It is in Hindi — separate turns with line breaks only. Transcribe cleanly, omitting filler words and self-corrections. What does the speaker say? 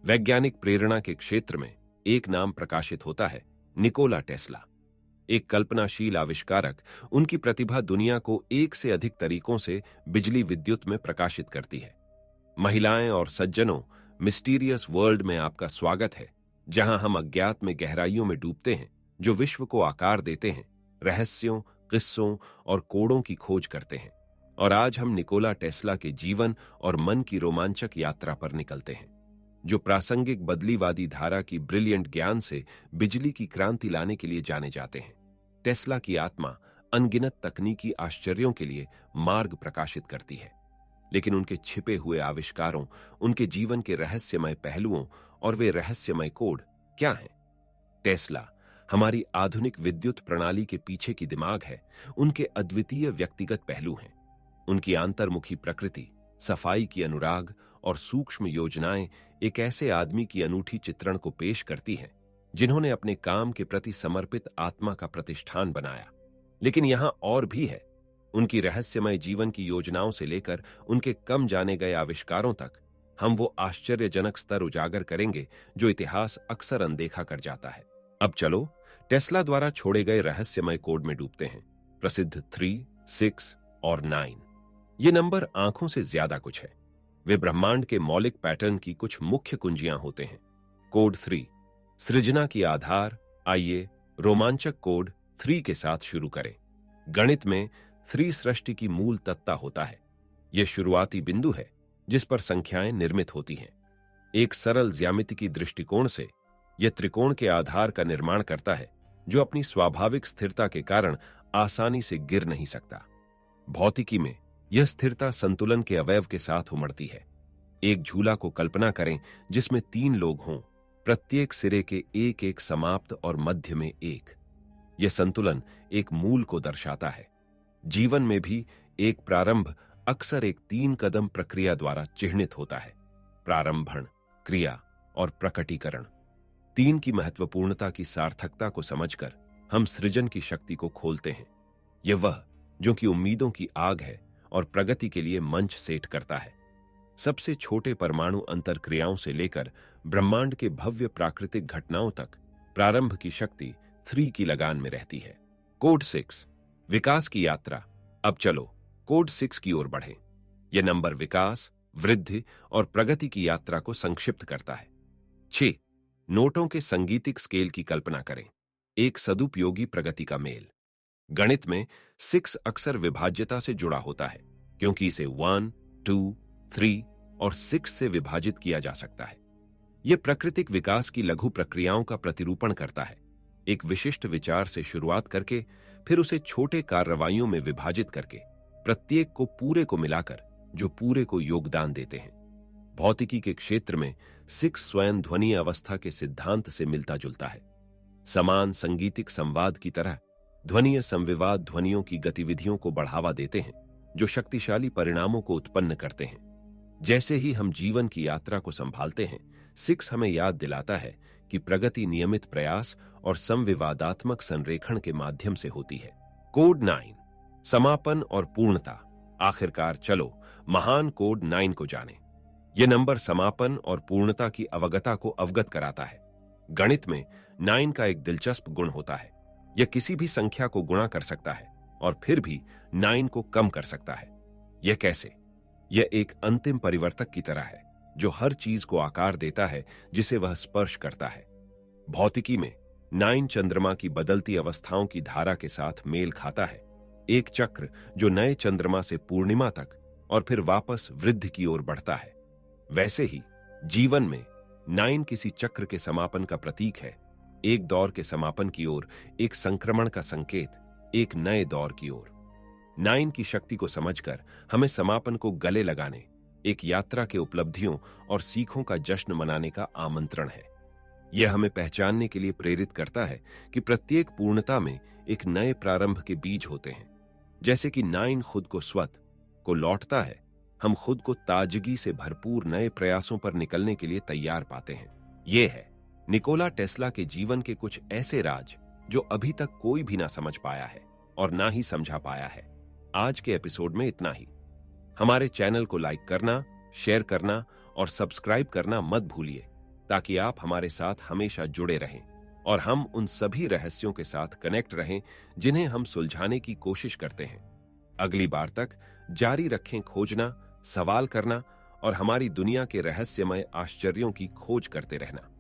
वैज्ञानिक प्रेरणा के क्षेत्र में एक नाम प्रकाशित होता है, निकोला टेस्ला। एक कल्पनाशील आविष्कारक, उनकी प्रतिभा दुनिया को एक से अधिक तरीकों से बिजली विद्युत में प्रकाशित करती है। महिलाएं और सज्जनों, मिस्टीरियस वर्ल्ड में आपका स्वागत है, जहां हम अज्ञात में गहराइयों में डूबते हैं, जो विश्व को आकार देते हैं, रहस्यों, किस्सों और कोडों की खोज करते हैं। और आज हम निकोला टेस्ला के जीवन और मन की रोमांचक यात्रा पर निकलते हैं, जो प्रासंगिक बदलीवादी धारा की ब्रिलियंट ज्ञान से बिजली की क्रांति लाने के लिए जाने जाते हैं। टेस्ला की आत्मा अनगिनत तकनीकी आश्चर्यों के लिए मार्ग प्रकाशित करती है, लेकिन उनके छिपे हुए आविष्कारों, उनके जीवन के रहस्यमय पहलुओं और वे रहस्यमय कोड क्या हैं? टेस्ला हमारी आधुनिक विद्युत प्रणाली के पीछे की दिमाग है, उनके अद्वितीय व्यक्तिगत पहलू हैं। उनकी अंतर्मुखी प्रकृति, सफाई की अनुराग और सूक्ष्म योजनाएं एक ऐसे आदमी की अनूठी चित्रण को पेश करती हैं, जिन्होंने अपने काम के प्रति समर्पित आत्मा का प्रतिष्ठान बनाया। लेकिन यहां और भी है। उनकी रहस्यमय जीवन की योजनाओं से लेकर उनके कम जाने गए आविष्कारों तक, हम वो आश्चर्यजनक स्तर उजागर करेंगे जो इतिहास अक्सर अनदेखा कर जाता है। अब चलो टेस्ला द्वारा छोड़े गए रहस्यमय कोड में डूबते हैं। प्रसिद्ध 3, 6 और 9 ये नंबर आंखों से ज्यादा कुछ है। वे ब्रह्मांड के मौलिक पैटर्न की कुछ मुख्य कुंजियां होते हैं। कोड 3 सृजना की आधार। आइए रोमांचक कोड 3 के साथ शुरू करें। गणित में 3 सृष्टि की मूल तत्ता होता है। यह शुरुआती बिंदु है जिस पर संख्याएं निर्मित होती हैं। एक सरल ज्यामिति दृष्टिकोण से यह त्रिकोण के आधार का निर्माण करता है, जो अपनी स्वाभाविक स्थिरता के कारण आसानी से गिर नहीं सकता। भौतिकी में यह स्थिरता संतुलन के अवयव के साथ उमड़ती है। एक झूला को कल्पना करें जिसमें 3 लोग हों, प्रत्येक सिरे के एक एक समाप्त और मध्य में एक। यह संतुलन एक मूल को दर्शाता है। जीवन में भी एक प्रारंभ अक्सर एक 3 कदम प्रक्रिया द्वारा चिह्नित होता है: प्रारंभण, क्रिया और प्रकटीकरण। 3 की महत्वपूर्णता की सार्थकता को समझकर हम सृजन की शक्ति को खोलते हैं। यह वह जो कि उम्मीदों की आग है और प्रगति के लिए मंच सेट करता है। सबसे छोटे परमाणु अंतरक्रियाओं से लेकर ब्रह्मांड के भव्य प्राकृतिक घटनाओं तक प्रारंभ की शक्ति 3 की लगान में रहती है। कोड 6 विकास की यात्रा। अब चलो कोड 6 की ओर बढ़ें। यह नंबर विकास, वृद्धि और प्रगति की यात्रा को संक्षिप्त करता है। 6 नोटों के संगीतिक स्केल की कल्पना करें, एक सदुपयोगी प्रगति का मेल। गणित में 6 अक्सर विभाज्यता से जुड़ा होता है, क्योंकि इसे 1, 2, 3 और 6 से विभाजित किया जा सकता है। यह प्राकृतिक विकास की लघु प्रक्रियाओं का प्रतिरूपण करता है, एक विशिष्ट विचार से शुरुआत करके फिर उसे छोटे कार्रवाइयों में विभाजित करके प्रत्येक को पूरे को मिलाकर जो पूरे को योगदान देते हैं। भौतिकी के क्षेत्र में 6 स्वयं ध्वनि अवस्था के सिद्धांत से मिलता जुलता है। समान संगीतिक संवाद की तरह ध्वनीय संविवाद ध्वनियों की गतिविधियों को बढ़ावा देते हैं, जो शक्तिशाली परिणामों को उत्पन्न करते हैं। जैसे ही हम जीवन की यात्रा को संभालते हैं, 6 हमें याद दिलाता है कि प्रगति नियमित प्रयास और संविवादात्मक संरेखण के माध्यम से होती है। कोड 9 समापन और पूर्णता। आखिरकार चलो महान कोड 9 को जानें। यह नंबर समापन और पूर्णता की अवगता को अवगत कराता है। गणित में 9 का एक दिलचस्प गुण होता है। यह किसी भी संख्या को गुणा कर सकता है और फिर भी 9 को कम कर सकता है। यह कैसे? यह एक अंतिम परिवर्तक की तरह है, जो हर चीज को आकार देता है जिसे वह स्पर्श करता है। भौतिकी में 9 चंद्रमा की बदलती अवस्थाओं की धारा के साथ मेल खाता है, एक चक्र जो नए चंद्रमा से पूर्णिमा तक और फिर वापस वृद्धि की ओर बढ़ता है। वैसे ही जीवन में 9 किसी चक्र के समापन का प्रतीक है, एक दौर के समापन की ओर, एक संक्रमण का संकेत, एक नए दौर की ओर। 9 की शक्ति को समझकर हमें समापन को गले लगाने, एक यात्रा के उपलब्धियों और सीखों का जश्न मनाने का आमंत्रण है। यह हमें पहचानने के लिए प्रेरित करता है कि प्रत्येक पूर्णता में एक नए प्रारंभ के बीज होते हैं। जैसे कि 9 खुद को स्वत को लौटता है, हम खुद को ताजगी से भरपूर नए प्रयासों पर निकलने के लिए तैयार पाते हैं। यह है निकोला टेस्ला के जीवन के कुछ ऐसे राज जो अभी तक कोई भी ना समझ पाया है और ना ही समझा पाया है। आज के एपिसोड में इतना ही। हमारे चैनल को लाइक करना, शेयर करना और सब्सक्राइब करना मत भूलिए, ताकि आप हमारे साथ हमेशा जुड़े रहें और हम उन सभी रहस्यों के साथ कनेक्ट रहें जिन्हें हम सुलझाने की कोशिश करते हैं। अगली बार तक जारी रखें खोजना, सवाल करना और हमारी दुनिया के रहस्यमय आश्चर्यों की खोज करते रहना।